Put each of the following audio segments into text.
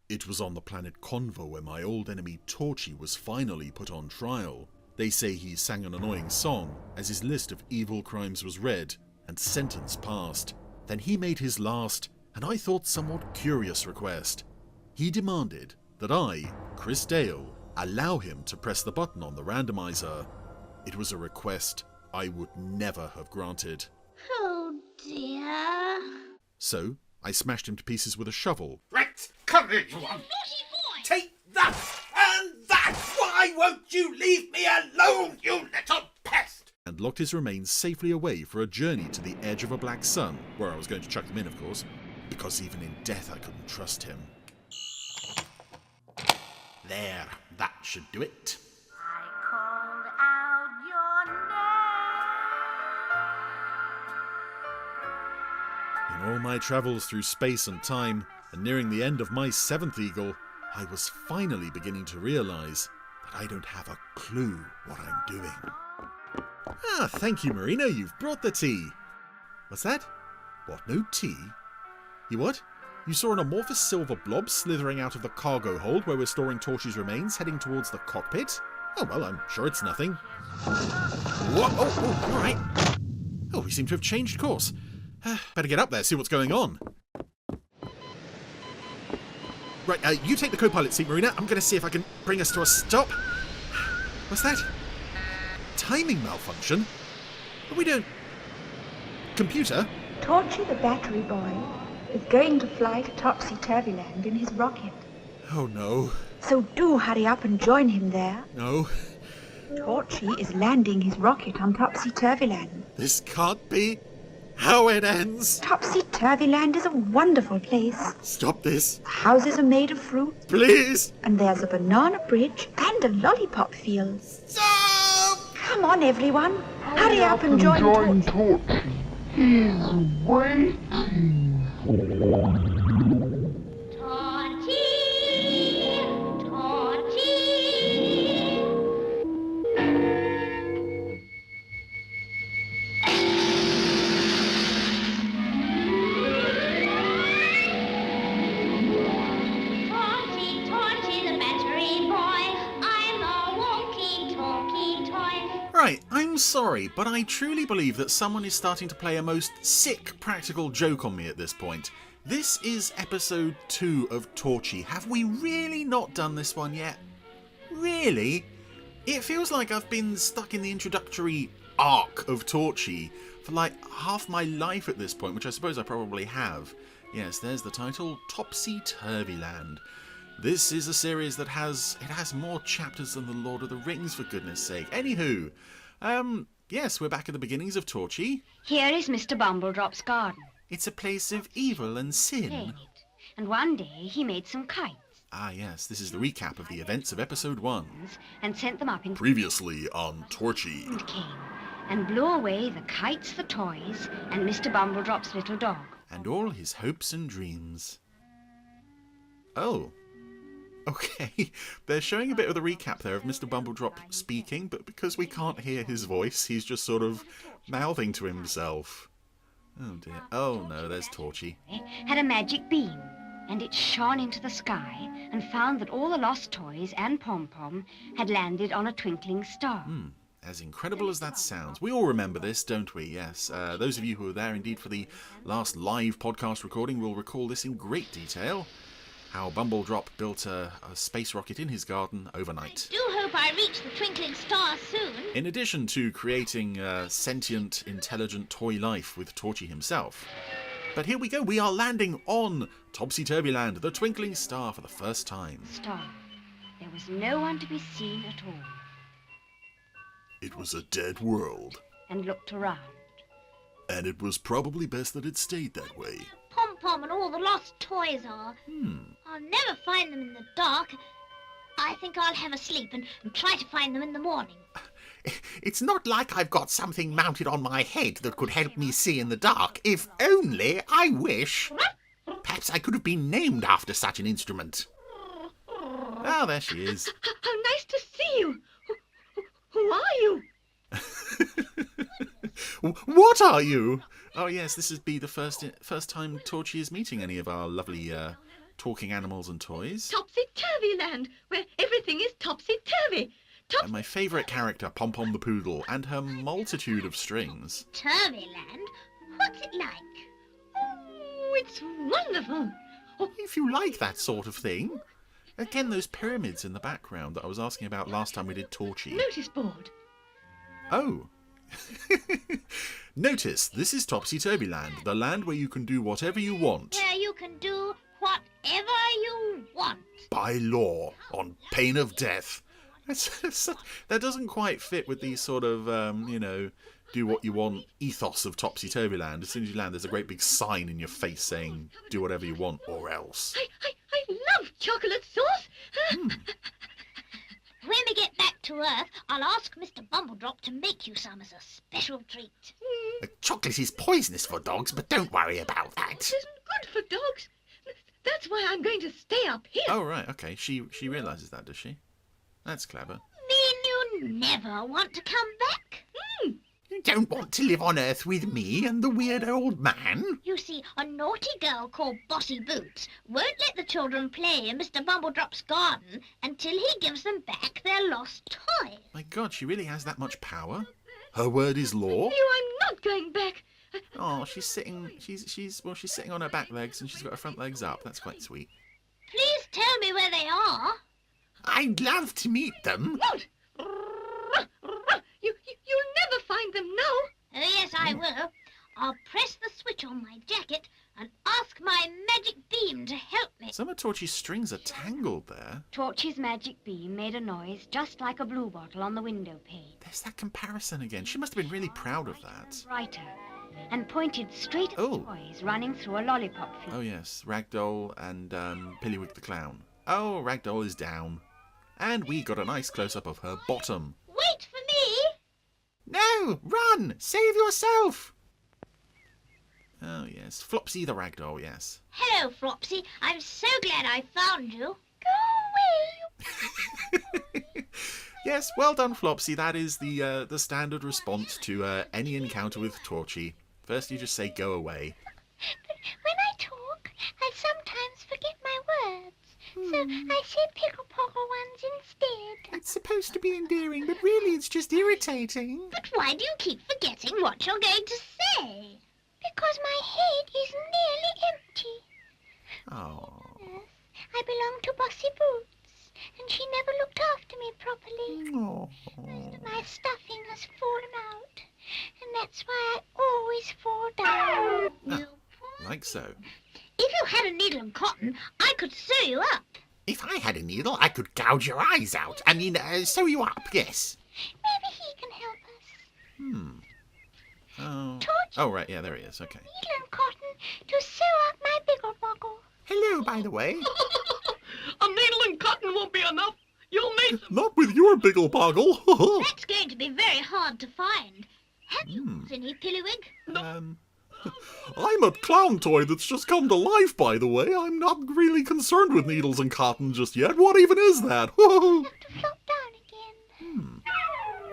It was on the planet Convo where my old enemy Torchy was finally put on trial. They say he sang an annoying song as his list of evil crimes was read and sentence passed. Then he made his last, and I thought somewhat curious request. He demanded that I, Chris Dale, allow him to press the button on the randomizer. It was a request I would never have granted. Oh dear. So, I smashed him to pieces with a shovel. Right, come here, you one. Naughty boy! Take that and that! Why won't you leave me alone, you little pest? And locked his remains safely away for a journey to the edge of a black sun, where I was going to chuck them in, of course, because even in death I couldn't trust him. There, that should do it. I called out your name. In all my travels through space and time, and nearing the end of my 7th eagle, I was finally beginning to realise that I don't have a clue what I'm doing. Ah, thank you, Marina, you've brought the tea. What's that? What, no tea? You what? You saw an amorphous silver blob slithering out of the cargo hold where we're storing Torchy's remains, heading towards the cockpit? Oh, well, I'm sure it's nothing. What? Oh, all right. Oh, we seem to have changed course. Better get up there, see what's going on. Right, you take the co-pilot seat, Marina. I'm going to see if I can bring us to a stop. What's that? Timing malfunction? But we don't... Computer? Torchy the battery boy is going to fly to Topsy Turvyland in his rocket. Oh, no. So do hurry up and join him there. No. Torchy is landing his rocket on Topsy Turvyland. This can't be how it ends. Topsy Turvyland is a wonderful place. Stop this. The houses are made of fruit, Please. and there's a banana bridge and a lollipop field. Stop! Come on, everyone. Hurry up and join Torchy. He's waiting for Torchy! Torchy! Torchy, Torchy the battery boy, I'm a walkie-talkie toy. Right, I'm sorry, but I truly believe that someone is starting to play a most sick practical joke on me at this point. This is episode 2 of Torchy. Have we really not done this one yet? Really? It feels like I've been stuck in the introductory arc of Torchy for like half my life at this point, which I suppose I probably have. Yes, there's the title, Topsy Turvyland. This is a series that has more chapters than the Lord of the Rings, for goodness sake. Anywho, yes, we're back at the beginnings of Torchy. Here is Mr. Bumbledrop's garden. It's a place of evil and sin. Ain't it? And one day he made some kites Ah, yes, this is the recap of the events of episode 1. and sent them up into Previously on Torchy. the came and blew away the kites, the toys, and Mr. Bumbledrop's little dog. And all his hopes and dreams. Oh. Okay, they're showing a bit of the recap there of Mr. Bumbledrop speaking, but because we can't hear his voice, he's just sort of mouthing to himself. Oh dear. Oh no, there's Torchy. Had a magic beam, and it shone into the sky and found that all the lost toys and Pom-Pom had landed on a twinkling star. As incredible as that sounds. We all remember this, don't we? Yes. Those of you who were there indeed for the last live podcast recording will recall this in great detail. How Bumbledrop built a space rocket in his garden overnight. Do hope I reach the twinkling star soon. In addition to creating sentient, intelligent toy life with Torchy himself. But here we go, we are landing on Topsy Turvyland, the twinkling star, for the first time. Star. There was no one to be seen at all. It was a dead world, And looked around. and it was probably best that it stayed that way. Pom-Pom and all the lost toys are. I'll never find them in the dark. I think I'll have a sleep and try to find them in the morning. It's not like I've got something mounted on my head that could help me see in the dark. If only I wish. Perhaps I could have been named after such an instrument. Ah, there she is. How nice to see you. Who are you? What are you? Oh yes, this would be the first time Torchy is meeting any of our lovely talking animals and toys. Topsy-turvy land, where everything is topsy-turvy. And my favourite character, Pom Pom the Poodle, and her multitude of strings. Turvy land? What's it like? Oh, it's wonderful. Oh, If you like that sort of thing. Again, those pyramids in the background that I was asking about last time we did Torchy. notice board. Oh. Notice, this is Topsy-Turvy Land, the land where you can do whatever you want. Where you can do whatever you want. By law, on pain of death. That doesn't quite fit with the sort of, do what you want ethos of Topsy-Turvy Land. As soon as you land, there's a great big sign in your face saying, do whatever you want or else. I love chocolate sauce. When we get back to Earth, I'll ask Mr. Bumbledrop to make you some as a special treat. Chocolate is poisonous for dogs, but don't worry about that. It isn't good for dogs. That's why I'm going to stay up here. Oh, right, okay. She realises that, does she? That's clever. Mean you never want to come back? You don't want to live on Earth with me and the weird old man? You see, a naughty girl called Bossy Boots won't let the children play in Mr. Bumbledrop's garden until he gives them back their lost toys. My God, she really has that much power? Her word is law? I'm not going back. Oh, she's sitting sitting on her back legs and she's got her front legs up. That's quite sweet. Please tell me where they are. I'd love to meet them. Won't. You'll never find them now. Oh, yes, I will. I'll press the switch on my jacket and ask my magic beam to help me. Some of Torchy's strings are tangled there. Torchy's magic beam made a noise just like a blue bottle on the window pane. There's that comparison again. She must have been really proud of that. Brighter, and pointed straight at Oh. the toys running through a lollipop field. Oh, yes. Ragdoll and Pillywig the Clown. Oh, Ragdoll is down. And we got a nice close-up of her bottom. Wait for me. No, run! Save yourself! Oh, yes. Flopsy the Ragdoll, yes. Hello, Flopsy. I'm so glad I found you. Go away. Yes, well done, Flopsy. That is the standard response to any encounter with Torchy. First, you just say, go away. But when I talk, I sometimes forget my words. So I say pickle-pockle ones instead. It's supposed to be endearing, but really it's just irritating. But why do you keep forgetting what you're going to say? Because my head is nearly empty. Oh. Yes, I belong to Bossy Boots, and she never looked after me properly. Oh. Most of my stuffing has fallen out, and that's why I always fall down. You poor- Like so. If you had a needle and cotton, I could sew you up. If I had a needle, I could gouge your eyes out. I mean, sew you up, yes. Maybe he can help us. Oh. Torchy. Oh, right, yeah, there he is. Okay. Needle and cotton to sew up my biggle-boggle. Hello, by the way. A needle and cotton won't be enough. You'll need some. Not with your biggle-boggle. That's going to be very hard to find. Have you any, Pillywig? I'm a clown toy that's just come to life, by the way. I'm not really concerned with needles and cotton just yet. What even is that? Have to flop down again.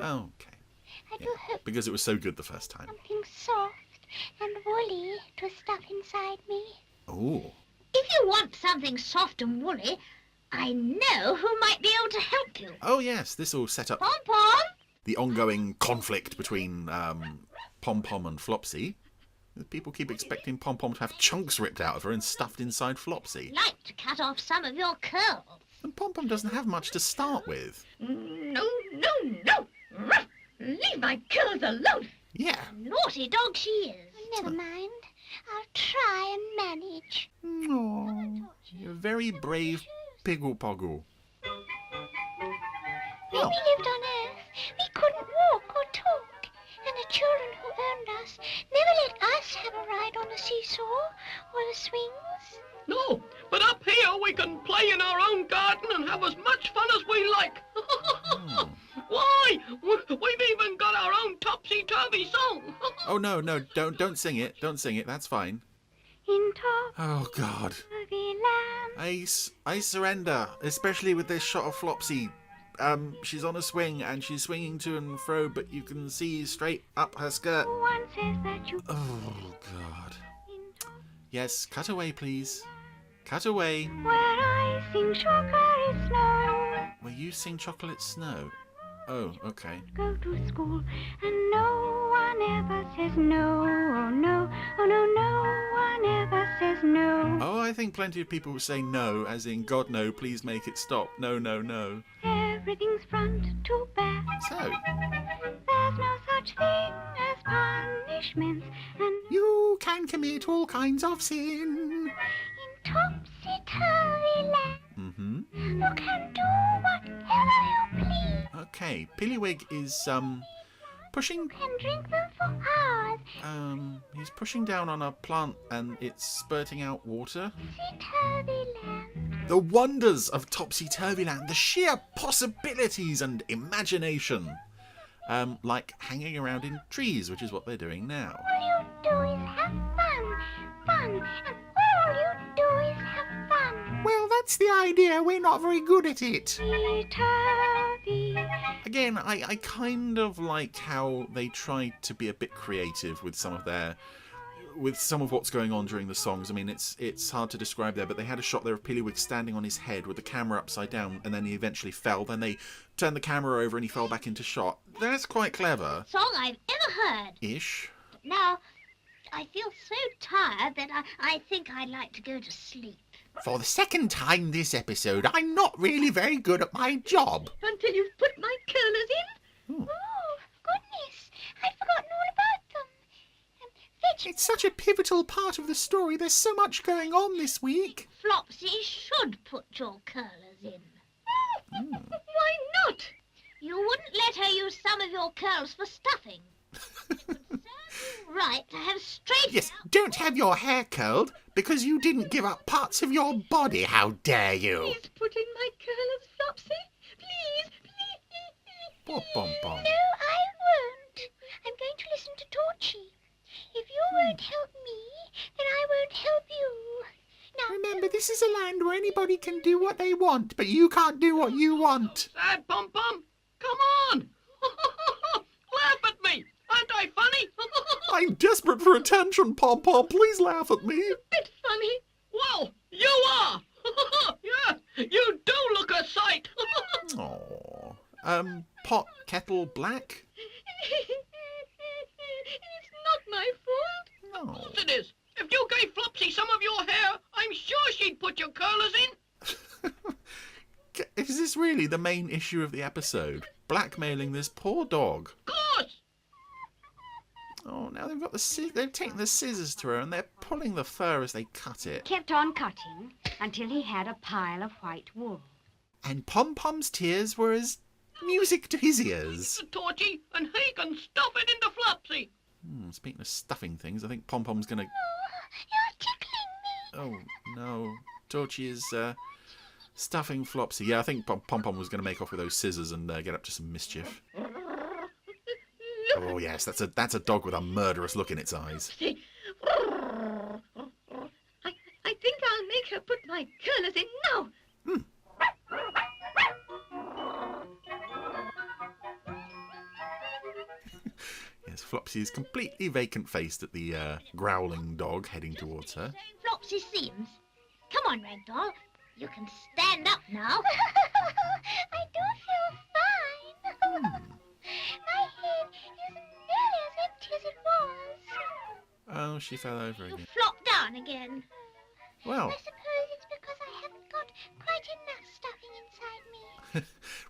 Okay. I do hope Because it was so good the first time. something soft and woolly to stuff inside me. Oh. If you want something soft and woolly, I know who might be able to help you. Oh, yes, this will set up Pom-Pom? the ongoing conflict between Pom Pom and Flopsy. People keep expecting Pom Pom to have chunks ripped out of her and stuffed inside Flopsy. Like to cut off some of your curls. And Pom Pom doesn't have much to start with. No. Ruff. Leave my curls alone. Yeah. Naughty dog she is. Never mind. I'll try and manage. Oh. You're a very brave Piggle-Poggle. When we lived on Earth, we couldn't walk or talk. And the children who owned us never let us have a ride on the seesaw or the swings. No, but up here we can play in our own garden and have as much fun as we like. Why? We've even got our own topsy-turvy song. Oh, no, don't sing it. Don't sing it. That's fine. In top Oh, God. of the land. I surrender, especially with this shot of Flopsy. She's on a swing and she's swinging to and fro, but you can see straight up her skirt. One says that you Oh, God. Yes, cut away, please. Cut away. Where I sing chocolate snow. Where you sing Chocolate Snow. Oh, okay. Go to school and no one ever says no. Oh no, oh no, no one ever says no. Oh, I think plenty of people will say no, as in, God no, please make it stop. No, no, no. Everything's front to back. So, There's no such thing as punishments. And You can commit all kinds of sin. in topsy-turvy land, mm-hmm. you can do whatever you please. Okay, Pillywig is, pushing, Can drink them for hours. he's pushing down on a plant and it's spurting out water. Topsy-turvy land. The wonders of Topsy-Turvy Land, the sheer possibilities and imagination. Like hanging around in trees, which is what they're doing now. All you do is have fun, and all you do is have fun. Well, that's the idea. We're not very good at it. Topsy-turvy. Again, I kind of like how they tried to be a bit creative with some of what's going on during the songs. I mean, it's hard to describe there, but they had a shot there of Pillywig standing on his head with the camera upside down, and then he eventually fell. Then they turned the camera over and he fell back into shot. That's quite clever. Song I've ever heard. Ish. Now, I feel so tired that I think I'd like to go to sleep. For the second time this episode, I'm not really very good at my job. Until you've put my curlers in? Ooh. Oh, goodness. I'd forgotten all about them. Fetch It's such a pivotal part of the story. There's so much going on this week. Flopsy should put your curlers in. Why not? You wouldn't let her use some of your curls for stuffing. It would serve you right to have straight Yes, don't have your hair curled because you didn't give up parts of your body. How dare you? Please put in my curlers, Flopsy. Please, please. Poor Pom-Pom. No, I won't. I'm going to listen to Torchy. If you won't help me, then I won't help you. Now, Remember, this is a land where anybody can do what they want, but you can't do what you want. Sad Pom-Pom, come on! Laugh at me! Aren't I funny? I'm desperate for attention, Pom-Pom. Please laugh at me. Bit funny. Well, you are! Yeah, you do look a sight! Aww. Pot, kettle, black? it's not my fault. No. Of course it is. If you gave Flopsy some of your hair, I'm sure she'd put your curlers in. Is this really the main issue of the episode? Blackmailing this poor dog. Of course! Oh, now they've got they've taken the scissors to her and they're pulling the fur as they cut it. Kept on cutting until he had a pile of white wool. And Pom-Pom's tears were as music to his ears. To Torchy, and he can stuff it into Flopsy. Speaking of stuffing things, I think Pom-Pom's gonna... You're tickling me. Oh, no. Torchy is, stuffing Flopsy. Yeah, I think Pom-Pom was gonna make off with those scissors and get up to some mischief. Oh, yes, that's a dog with a murderous look in its eyes. I think I'll make her put my curlers in now. Yes, Flopsy is completely vacant-faced at the growling dog heading towards her. Flopsy seems. Come on, Ragdoll. You can stand up now. I do feel fine. My head is nearly as empty as it was. Oh, she fell over You again. flopped down again. Well, I suppose it's because I haven't got quite enough stuffing inside me.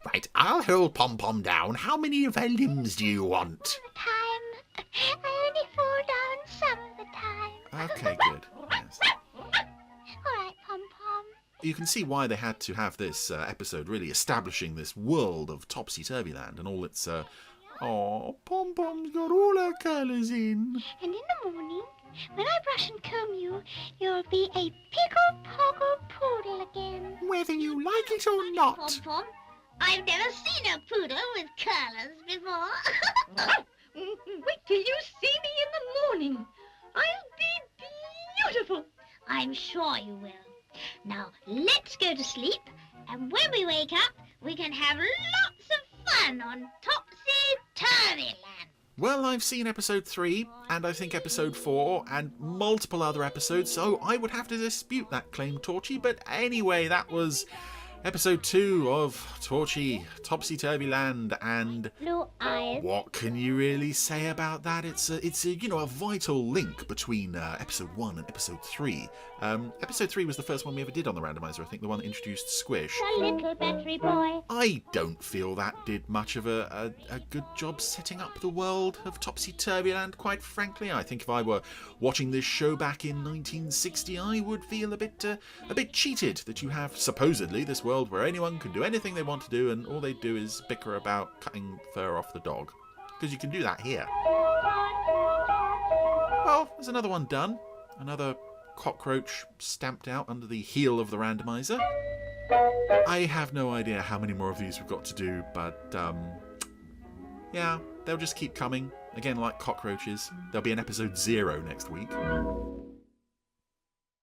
Right, I'll hold Pom-Pom down. How many of her limbs do you want? All the time. I only fall down some of the time. okay, good. Yes. All right, Pom-Pom. You can see why they had to have this episode really establishing this world of Topsy-Turvy Land and all its... Oh, Pom-Pom's got all her colours in. And in the morning, when I brush and comb you, you'll be a pickle-poggle poodle again. Whether you like it or not. Pom-Pom, I've never seen a poodle with curlers before. Wait till you see me in the morning. I'll be beautiful. I'm sure you will. Now, let's go to sleep, and when we wake up, we can have lots of fun on Topsy-Turvy Land. Well, I've seen episode 3, and I think episode 4, and multiple other episodes, so I would have to dispute that claim, Torchy. But anyway, that was episode 2 of Torchy, Topsy Turvy Land, and Blue eyes. what can you really say about that? It's a you know, a vital link between episode 1 and episode 3. Episode 3 was the first one we ever did on the randomizer, I think, the one that introduced Squish. A little battery boy. I don't feel that did much of a good job setting up the world of Topsy Turvy Land, quite frankly. I think if I were watching this show back in 1960, I would feel a bit cheated that you have, supposedly, this world where anyone can do anything they want to do, and all they do is bicker about cutting fur off the dog. Because you can do that here. Well, there's another one done. Another cockroach stamped out under the heel of the randomizer. I have no idea how many more of these we've got to do, but yeah, they'll just keep coming. Again, like cockroaches, there'll be an episode 0 next week.